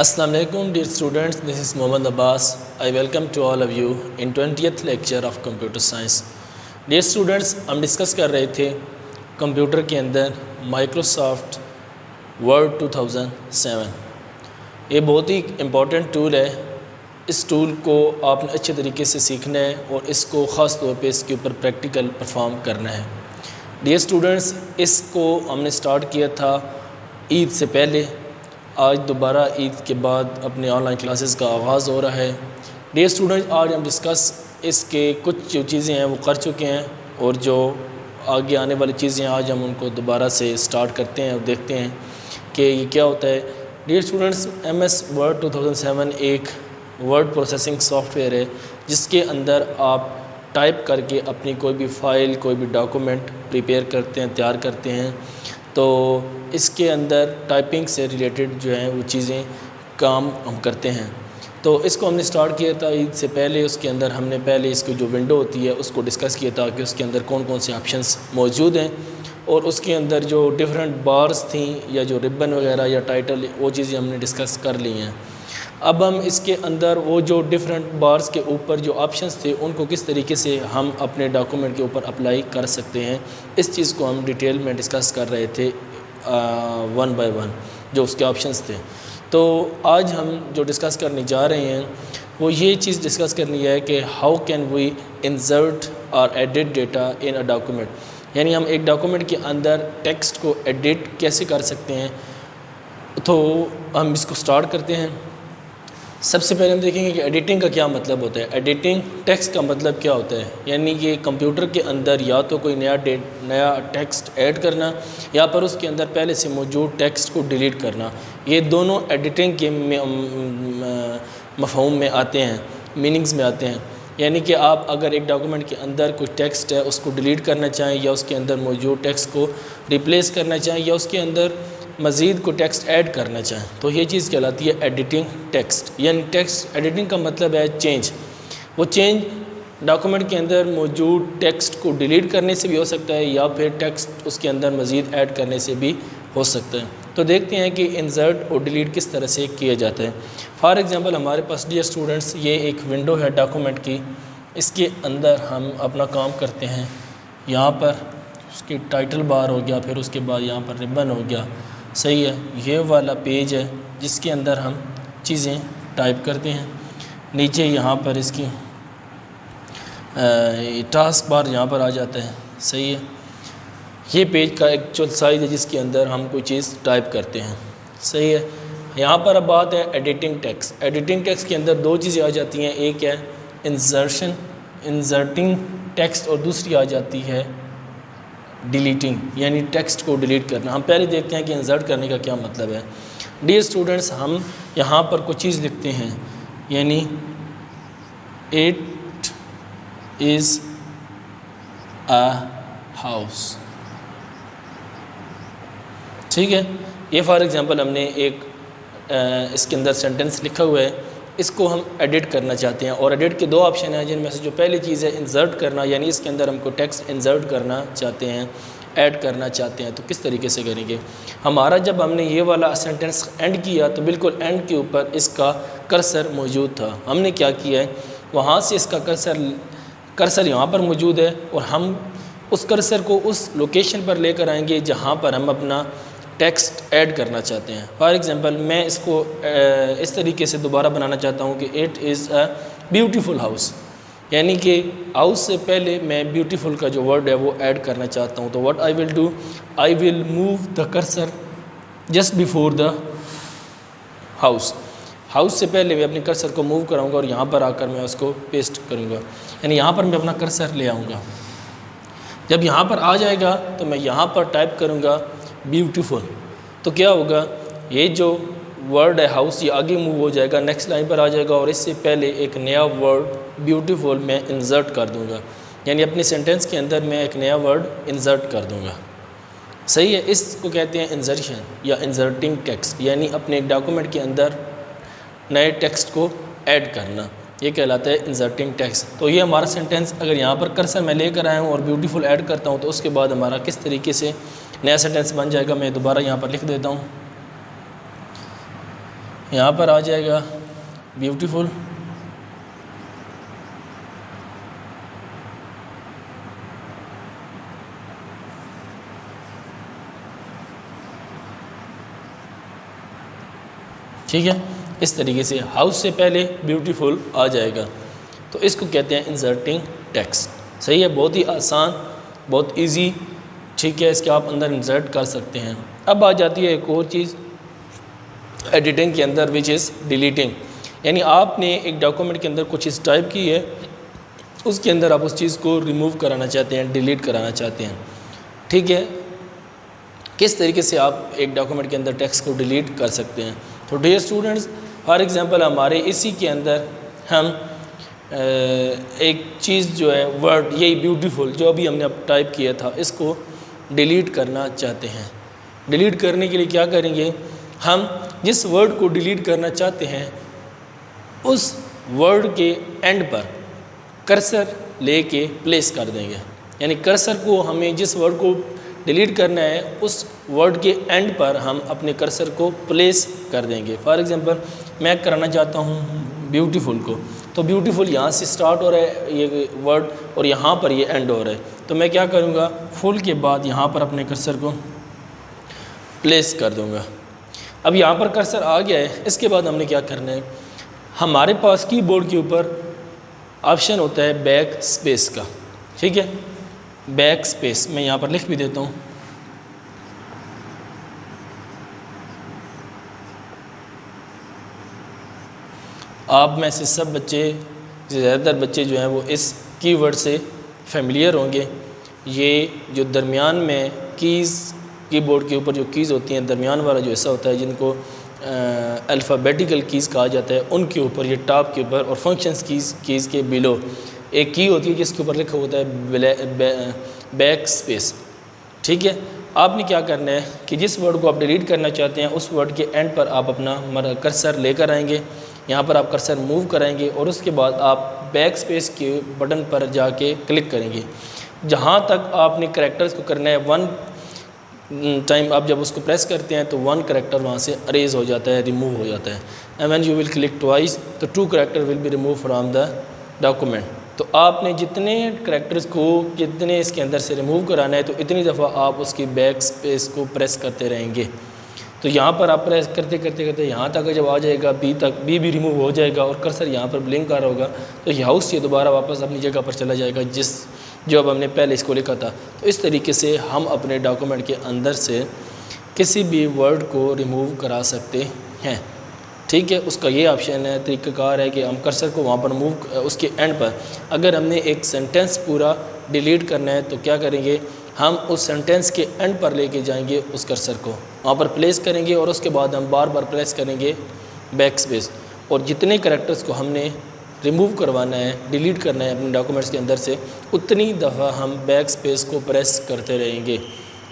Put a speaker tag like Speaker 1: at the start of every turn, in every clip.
Speaker 1: Assalamu alaikum dear students, this is Mohammad Abbas. I welcome to all of you in 20th lecture of computer science. Dear students, हम discuss कर रहे थे computer के अंदर Microsoft word 2007। ये बहुत ही important tool है। इस टूल को आपने अच्छे तरीके से सीखना है और इसको ख़ास तौर पे इसके ऊपर प्रैक्टिकल परफॉर्म करना है। डियर स्टूडेंट्स, इसको हमने स्टार्ट किया था ईद से पहले। आज दोबारा ईद के बाद अपने ऑनलाइन क्लासेस का आगाज़ हो रहा है। डियर स्टूडेंट, आज हम डिस्कस इसके कुछ जो चीज़ें हैं वो कर चुके हैं और जो आगे आने वाली चीज़ें आज हम उनको दोबारा से स्टार्ट करते हैं और देखते हैं कि ये क्या होता है। डियर स्टूडेंट्स, MS वर्ड 2007 एक वर्ड प्रोसेसिंग सॉफ्टवेयर है जिसके अंदर आप टाइप करके अपनी कोई भी फ़ाइल, कोई भी डॉक्यूमेंट प्रिपेयर करते हैं, तैयार करते हैं। तो इसके अंदर टाइपिंग से रिलेटेड जो है वो चीज़ें काम हम करते हैं। तो इसको हमने स्टार्ट किया था ईद से पहले। उसके अंदर हमने पहले इसकी जो विंडो होती है उसको डिस्कस किया था कि उसके अंदर कौन कौन से ऑप्शंस मौजूद हैं और उसके अंदर जो डिफरेंट बार्स थी या जो रिबन वगैरह या टाइटल, वो चीज़ें हमने डिस्कस कर ली हैं। अब हम इसके अंदर वो जो डिफरेंट बार्स के ऊपर जो ऑप्शंस थे उनको किस तरीके से हम अपने डॉक्यूमेंट के ऊपर अप्लाई कर सकते हैं, इस चीज़ को हम डिटेल में डिस्कस कर रहे थे वन बाय वन जो उसके ऑप्शंस थे। तो आज हम जो डिस्कस करने जा रहे हैं वो ये चीज़ डिस्कस करनी है कि हाउ कैन वी इंसर्ट और edit data in a document, यानी हम एक डॉक्यूमेंट के अंदर टेक्स्ट को एडिट कैसे कर सकते हैं। तो हम इसको स्टार्ट करते हैं। सबसे पहले हम देखेंगे कि एडिटिंग का क्या मतलब होता है। एडिटिंग टेक्स्ट का मतलब क्या होता है, यानी कि कंप्यूटर के अंदर या तो कोई नया टेक्स्ट ऐड करना या पर उसके अंदर पहले से मौजूद टेक्स्ट को डिलीट करना। ये दोनों एडिटिंग के मफ़हूम में आते हैं, मीनिंग्स में आते हैं। यानी कि आप अगर एक डॉक्यूमेंट के अंदर कोई टेक्स्ट है उसको डिलीट करना चाहें या उसके अंदर मौजूद टेक्स्ट को रिप्लेस करना चाहें या उसके अंदर मज़ीद को टेक्स्ट ऐड करना चाहें, तो ये चीज़ कहलाती है एडिटिंग टेक्स्ट। यानी टेक्स्ट एडिटिंग का मतलब है चेंज। वो चेंज डॉक्यूमेंट के अंदर मौजूद टेक्स्ट को डिलीट करने से भी हो सकता है या फिर टेक्स्ट उसके अंदर मज़ीद ऐड करने से भी हो सकता है। तो देखते हैं कि इंसर्ट और डिलीट किस तरह से किया जाता है। फॉर एग्ज़ाम्पल, हमारे पास डियर स्टूडेंट्स ये एक विंडो है डॉक्यूमेंट की। इसके अंदर हम अपना काम करते हैं। यहाँ पर उसकी टाइटल बार हो गया, फिर उसके बाद यहाँ पर रिबन हो गया, सही है। ये वाला पेज है जिसके अंदर हम चीज़ें टाइप करते हैं। नीचे यहाँ पर इसकी टास्क बार यहाँ पर आ जाता है, सही है। ये पेज का एक्चुअल साइज़ है जिसके अंदर हम कोई चीज़ टाइप करते हैं, सही है। यहाँ पर अब बात है एडिटिंग टेक्स्ट। एडिटिंग टेक्स्ट के अंदर दो चीज़ें आ जाती हैं, एक है इंसर्टिंग टेक्स्ट और दूसरी आ जाती है डिलीटिंग, यानी टेक्स्ट को डिलीट करना। हम पहले देखते हैं कि इंसर्ट करने का क्या मतलब है। डियर स्टूडेंट्स, हम यहाँ पर कुछ चीज़ लिखते हैं, यानी इट इज़ अ हाउस, ठीक है। ये फॉर एग्ज़ाम्पल हमने एक इसके अंदर सेंटेंस लिखा हुआ है, इसको हम एडिट करना चाहते हैं। और एडिट के दो ऑप्शन हैं, जिनमें से जो पहली चीज़ है इंसर्ट करना, यानी इसके अंदर हमको टेक्स्ट इंसर्ट करना चाहते हैं, ऐड करना चाहते हैं। तो किस तरीके से करेंगे। हमारा जब हमने ये वाला सेंटेंस एंड किया तो बिल्कुल एंड के ऊपर इसका कर्सर मौजूद था। हमने क्या किया है, वहाँ से इसका कर्सर यहाँ पर मौजूद है और हम उस कर्सर को उस लोकेशन पर लेकर आएंगे जहाँ पर हम अपना टेक्स्ट ऐड करना चाहते हैं। फॉर एग्ज़ाम्पल, मैं इसको इस तरीके से दोबारा बनाना चाहता हूँ कि it is a beautiful house, यानी कि हाउस से पहले मैं ब्यूटीफुल का जो वर्ड है वो ऐड करना चाहता हूँ। तो what I will do, I will move the cursor just before the house. House से पहले मैं अपने कर्सर को मूव कराऊँगा और यहाँ पर आकर मैं उसको पेस्ट करूँगा, यानी यहाँ पर मैं अपना कर्सर ले आऊँगा। जब यहाँ पर आ जाएगा तो मैं यहाँ पर टाइप करूँगा ब्यूटीफुल। तो क्या होगा, ये जो वर्ड है हाउस ये आगे मूव हो जाएगा, नेक्स्ट लाइन पर आ जाएगा और इससे पहले एक नया वर्ड ब्यूटीफुल मैं इंसर्ट कर दूंगा, यानी अपने सेंटेंस के अंदर मैं एक नया वर्ड इंसर्ट कर दूंगा, सही है। इसको कहते हैं इंसर्शन या इंसर्टिंग टेक्स्ट, यानी अपने एक डॉक्यूमेंट के अंदर नए टेक्स्ट को ऐड करना, ये कहलाता है इंसर्टिंग टेक्स्ट। तो ये हमारा सेंटेंस, अगर यहाँ पर कर्सर मैं लेकर आया हूँ और ब्यूटीफुल ऐड करता हूँ तो उसके बाद हमारा किस तरीके से नया सेंटेंस बन जाएगा, मैं दोबारा यहाँ पर लिख देता हूँ। यहाँ पर आ जाएगा ब्यूटीफुल, ठीक है। इस तरीके से हाउस से पहले ब्यूटीफुल आ जाएगा, तो इसको कहते हैं इंसर्टिंग टेक्स्ट। सही है, बहुत ही आसान, बहुत इजी, ठीक है। इसके आप अंदर इंसर्ट कर सकते हैं। अब आ जाती है एक और चीज़ एडिटिंग के अंदर, विच इज़ डिलीटिंग। यानी आपने एक डॉक्यूमेंट के अंदर कुछ चीज़ टाइप की है, उसके अंदर आप उस चीज़ को रिमूव कराना चाहते हैं, डिलीट कराना चाहते हैं, ठीक है। किस तरीके से आप एक डॉक्यूमेंट के अंदर टेक्स्ट को डिलीट कर सकते हैं। तो डियर स्टूडेंट्स, फॉर एग्जांपल हमारे इसी के अंदर हम एक चीज़ जो है वर्ड, यही ब्यूटीफुल जो अभी हमने अब टाइप किया था, इसको डिलीट करना चाहते हैं। डिलीट करने के लिए क्या करेंगे, हम जिस वर्ड को डिलीट करना चाहते हैं उस वर्ड के एंड पर कर्सर लेके प्लेस कर देंगे। यानी कर्सर को, हमें जिस वर्ड को डिलीट करना है उस वर्ड के एंड पर हम अपने कर्सर को प्लेस कर देंगे। फॉर एग्जांपल मैं कराना चाहता हूँ ब्यूटीफुल को, तो ब्यूटीफुल यहाँ से स्टार्ट हो रहा है ये वर्ड और यहाँ पर ये एंड हो रहा है, तो मैं क्या करूँगा, फुल के बाद यहाँ पर अपने कर्सर को प्लेस कर दूँगा। अब यहाँ पर कर्सर आ गया है। इसके बाद हमने क्या करना है, हमारे पास कीबोर्ड के ऊपर ऑप्शन होता है बैक स्पेस का, ठीक है। बैक स्पेस मैं यहाँ पर लिख भी देता हूँ। आप में से सब बच्चे, ज़्यादातर बच्चे जो हैं वो इस कीवर्ड से फेमिलियर होंगे। ये जो दरमियान में कीज़, कीबोर्ड के ऊपर जो कीज़ होती हैं, दरमियान वाला जो हिस्सा होता है जिनको अल्फ़ाबेटिकल कीज़ कहा जाता है, उनके ऊपर, ये टॉप के ऊपर और फंक्शंस कीज़ के बिलो एक की होती है जिसके ऊपर लिखा होता है बैक स्पेस, ठीक है। आपने क्या करना है कि जिस वर्ड को आप डिलीट करना चाहते हैं उस वर्ड के एंड पर आप अपना कर्सर लेकर आएंगे, यहाँ पर आप कर्सर मूव कराएंगे और उसके बाद आप बैक स्पेस के बटन पर जाके क्लिक करेंगे। जहाँ तक आपने करैक्टर्स को करना है, वन टाइम आप जब उसको प्रेस करते हैं तो वन करैक्टर वहाँ से अरेज हो जाता है, रिमूव हो जाता है। And when you will click twice तो two character will be remove from the document. तो आपने जितने करैक्टर्स को कितने इसके अंदर से रिमूव कराना है तो इतनी दफ़ा आप उसकी बैक स्पेस को प्रेस करते रहेंगे। तो यहाँ पर आप प्रेस करते करते करते यहाँ तक जब आ जाएगा बी तक, बी भी रिमूव हो जाएगा और कर्सर यहाँ पर ब्लिंक कर रहा होगा, तो ये हाउस से दोबारा वापस अपनी जगह पर चला जाएगा जो अब हमने पहले इसको लिखा था। तो इस तरीके से हम अपने डॉक्यूमेंट के अंदर से किसी भी वर्ड को रिमूव करा सकते हैं, ठीक है। उसका ये ऑप्शन है, तरीक़ाकार है कि हम कर्सर को वहाँ पर मूव, उसके एंड पर अगर हमने एक सेंटेंस पूरा डिलीट करना है तो क्या करेंगे, हम उस सेंटेंस के एंड पर लेके जाएंगे उस कर्सर को, वहाँ पर प्लेस करेंगे और उसके बाद हम बार बार प्रेस करेंगे बैक स्पेस, और जितने करैक्टर्स को हमने रिमूव करवाना है, डिलीट करना है अपने डॉक्यूमेंट्स के अंदर से, उतनी दफ़ा हम बैक स्पेस को प्रेस करते रहेंगे।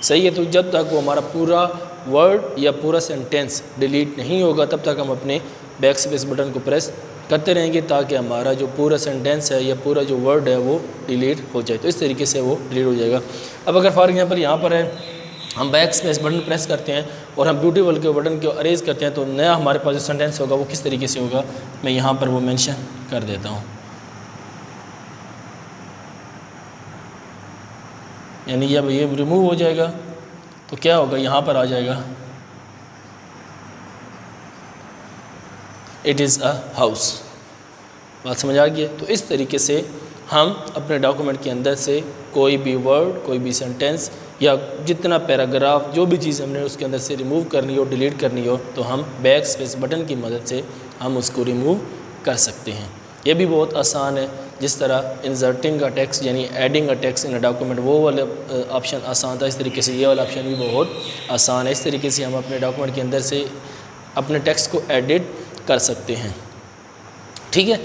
Speaker 1: सही है। तो जब तक वो हमारा पूरा वर्ड या पूरा सेंटेंस डिलीट नहीं होगा तब तक हम अपने बैक स्पेस बटन को प्रेस करते रहेंगे ताकि हमारा जो पूरा सेंटेंस है या पूरा जो वर्ड है वो डिलीट हो जाए। तो इस तरीके से वो डिलीट हो जाएगा। अब अगर फॉर एग्जांपल यहाँ पर है, हम बैक स्पेस बटन प्रेस करते हैं और हम ब्यूटीफुल के बटन को अरेज करते हैं, तो नया हमारे पास जो सेंटेंस होगा वो किस तरीके से होगा, मैं यहाँ पर वो मेंशन कर देता हूँ। यानी जब ये रिमूव हो जाएगा तो क्या होगा, यहाँ पर आ जाएगा इट इज़ अ हाउस। बात समझ आ गई है। तो इस तरीके से हम अपने डॉक्यूमेंट के अंदर से कोई भी वर्ड, कोई भी सेंटेंस या जितना पैराग्राफ, जो भी चीज़ हमने उसके अंदर से रिमूव करनी हो, डिलीट करनी हो, तो हम बैक स्पेस बटन की मदद से हम उसको रिमूव कर सकते हैं। ये भी बहुत आसान है। जिस तरह इंसर्टिंग अ टेक्स्ट यानी adding a text in a document, वो वाला ऑप्शन आसान था, इस तरीके से ये वाला ऑप्शन भी बहुत आसान है। इस तरीके से हम अपने डॉक्यूमेंट के अंदर से अपने टेक्स्ट को एडिट कर सकते हैं, ठीक है।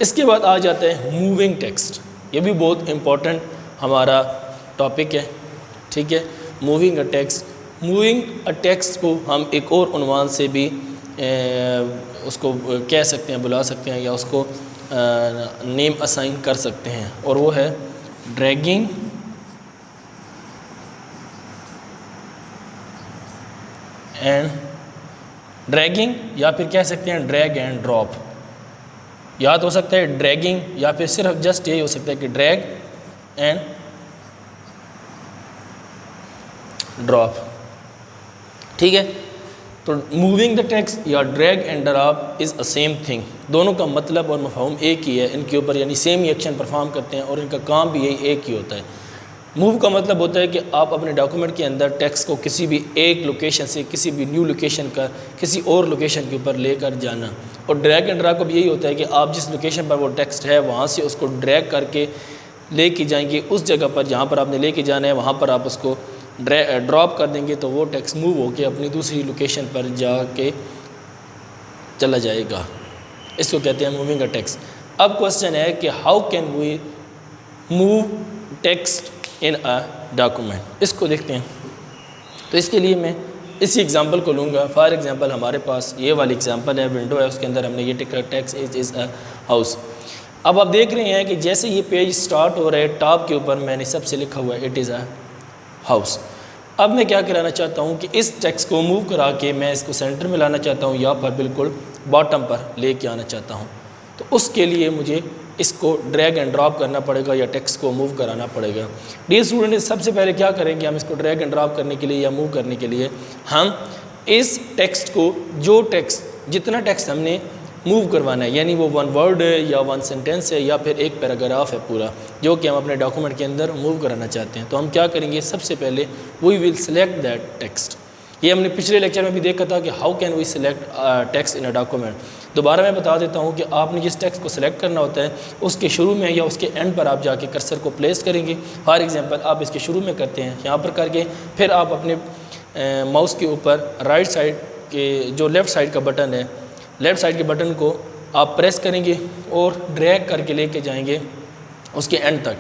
Speaker 1: इसके बाद आ जाता है मूविंग टेक्स्ट। ये भी बहुत इम्पोर्टेंट हमारा टॉपिक है, ठीक है। Moving a text, moving a text को हम एक और उन्वान से भी उसको कह सकते हैं, बुला सकते हैं या उसको नेम असाइन कर सकते हैं, और वो है ड्रैगिंग एंड ड्रैगिंग या फिर कह सकते हैं ड्रैग एंड ड्रॉप। याद हो सकता है ड्रैगिंग या फिर सिर्फ जस्ट यही हो सकता है कि ड्रैग एंड ड्रॉप। ठीक है, तो मूविंग द टेक्स्ट या drag and drop is a same thing, दोनों का मतलब और मफहूम एक ही है, इनके ऊपर यानी सेम ही एक्शन परफॉर्म करते हैं और इनका काम भी यही एक ही होता है। मूव का मतलब होता है कि आप अपने डॉक्यूमेंट के अंदर टेक्स्ट को किसी भी एक लोकेशन से किसी भी न्यू लोकेशन का किसी और लोकेशन के ऊपर लेकर जाना, और ड्रैग एंड ड्रॉप का भी यही होता है कि आप जिस लोकेशन पर वो टेक्स्ट है वहाँ से उसको ड्रैग करके लेके जाएंगे उस जगह पर जहाँ पर आपने लेके जाना है, वहाँ पर आप उसको ड्रॉप कर देंगे तो वो टेक्स्ट मूव होकर अपनी दूसरी लोकेशन पर जाके चला जाएगा। इसको कहते हैं मूविंग अ टेक्स्ट। अब क्वेश्चन है कि how can we move text in a document, इसको देखते हैं। तो इसके लिए मैं इसी एग्जांपल को लूँगा। फॉर एग्जांपल हमारे पास ये वाली एग्जांपल है, विंडो है, उसके अंदर हमने ये टेक्स्ट इज़ अ हाउस। अब आप देख रहे हैं कि जैसे ये पेज स्टार्ट हो रहा है टॉप के ऊपर मैंने सबसे लिखा हुआ है इट इज़ अ हाउस। अब मैं क्या कराना चाहता हूँ कि इस टेक्स्ट को मूव करा के मैं इसको सेंटर में लाना चाहता हूँ या पर बिल्कुल बॉटम पर लेके आना चाहता हूँ। तो उसके लिए मुझे इसको ड्रैग एंड ड्रॉप करना पड़ेगा या टेक्स्ट को मूव कराना पड़ेगा। डियर स्टूडेंट, सबसे पहले क्या करेंगे हम इसको ड्रैग एंड ड्रॉप करने के लिए या मूव करने के लिए हम इस टेक्स्ट को जितना टेक्स्ट हमने मूव करवाना है, यानी वो वन वर्ड है या वन सेंटेंस है या फिर एक पैराग्राफ है पूरा जो कि हम अपने डॉक्यूमेंट के अंदर मूव कराना चाहते हैं, तो हम क्या करेंगे सबसे पहले we will select that text. ये हमने पिछले लेक्चर में भी देखा था कि how can we select text in a document. दोबारा मैं बता देता हूँ कि आपने जिस टेक्स्ट को सिलेक्ट करना होता है उसके शुरू में या उसके एंड पर आप जाके कर्सर को प्लेस करेंगे। फॉर एग्जांपल आप इसके शुरू में करते हैं यहाँ पर करके, फिर आप अपने माउस के ऊपर राइट साइड के जो लेफ़्ट साइड का बटन है, लेफ़्ट साइड के बटन को आप प्रेस करेंगे और ड्रैग करके लेके जाएंगे उसके एंड तक,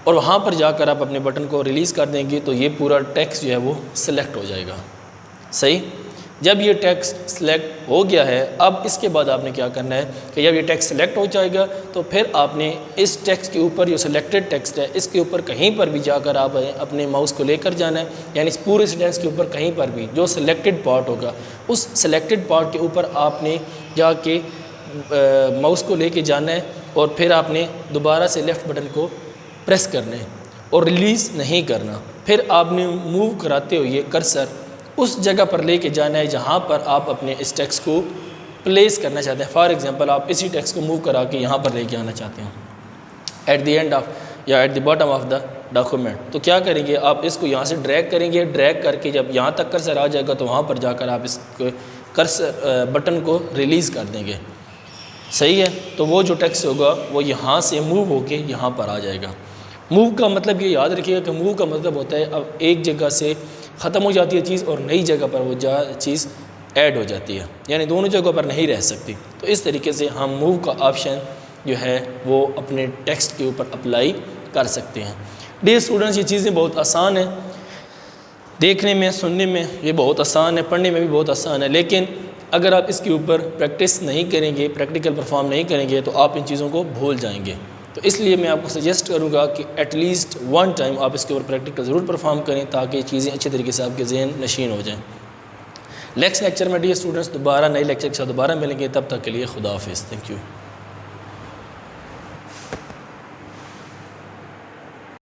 Speaker 1: और वहाँ पर जाकर आप अपने बटन को रिलीज़ कर देंगे तो ये पूरा टेक्स्ट जो है वो सिलेक्ट हो जाएगा। सही, जब ये टेक्स्ट सिलेक्ट हो गया है, अब इसके बाद आपने क्या करना है कि जब ये टेक्स्ट सिलेक्ट हो जाएगा तो फिर आपने इस टेक्स्ट के ऊपर जो सिलेक्टेड टेक्स्ट है इसके ऊपर कहीं पर भी जाकर आप अपने माउस को लेकर जाना है, यानी इस पूरे सेंटेंस के ऊपर कहीं पर भी जो सिलेक्टेड पार्ट होगा उस सिलेक्टेड पार्ट के ऊपर आपने जाके माउस को लेके जाना है और फिर आपने दोबारा से लेफ़्ट बटन को प्रेस करना है और रिलीज़ नहीं करना। फिर आपने मूव कराते हुए कर्सर उस जगह पर लेके जाना है जहाँ पर आप अपने इस टेक्स्ट को प्लेस करना चाहते हैं। फॉर एग्जांपल आप इसी टेक्स्ट को मूव करा के यहाँ पर लेके आना चाहते हैं एट द एंड ऑफ या at the bottom of the document, तो क्या करेंगे आप इसको यहाँ से ड्रैग करेंगे। ड्रैग करके जब यहाँ तक कर्सर आ जाएगा तो वहाँ पर जाकर आप इस कर्सर बटन को रिलीज़ कर देंगे। सही है, तो वो जो टेक्स्ट होगा वो यहाँ से मूव होके यहाँ पर आ जाएगा। मूव का मतलब ये याद रखिएगा कि मूव का मतलब होता है अब एक जगह से ख़त्म हो जाती है चीज़ और नई जगह पर वो चीज़ ऐड हो जाती है, यानी दोनों जगहों पर नहीं रह सकती। तो इस तरीके से हम मूव का ऑप्शन जो है वो अपने टेक्स्ट के ऊपर अप्लाई कर सकते हैं। डियर स्टूडेंट्स, ये चीज़ें बहुत आसान है, देखने में सुनने में ये बहुत आसान है, पढ़ने में भी बहुत आसान है, लेकिन अगर आप इसके ऊपर प्रैक्टिस नहीं करेंगे, प्रैक्टिकल परफॉर्म नहीं करेंगे तो आप इन चीज़ों को भूल जाएंगे। तो इसलिए मैं आपको सजेस्ट करूंगा कि एटलीस्ट वन टाइम आप इसके ऊपर प्रैक्टिकल ज़रूर परफॉर्म करें ताकि चीज़ें अच्छे तरीके से आपके ज़हन नशीन हो जाएं। नेक्स्ट लेक्चर में डियर स्टूडेंट्स दोबारा नए लेक्चर के साथ दोबारा मिलेंगे, तब तक के लिए खुदा हाफिज़। Thank you.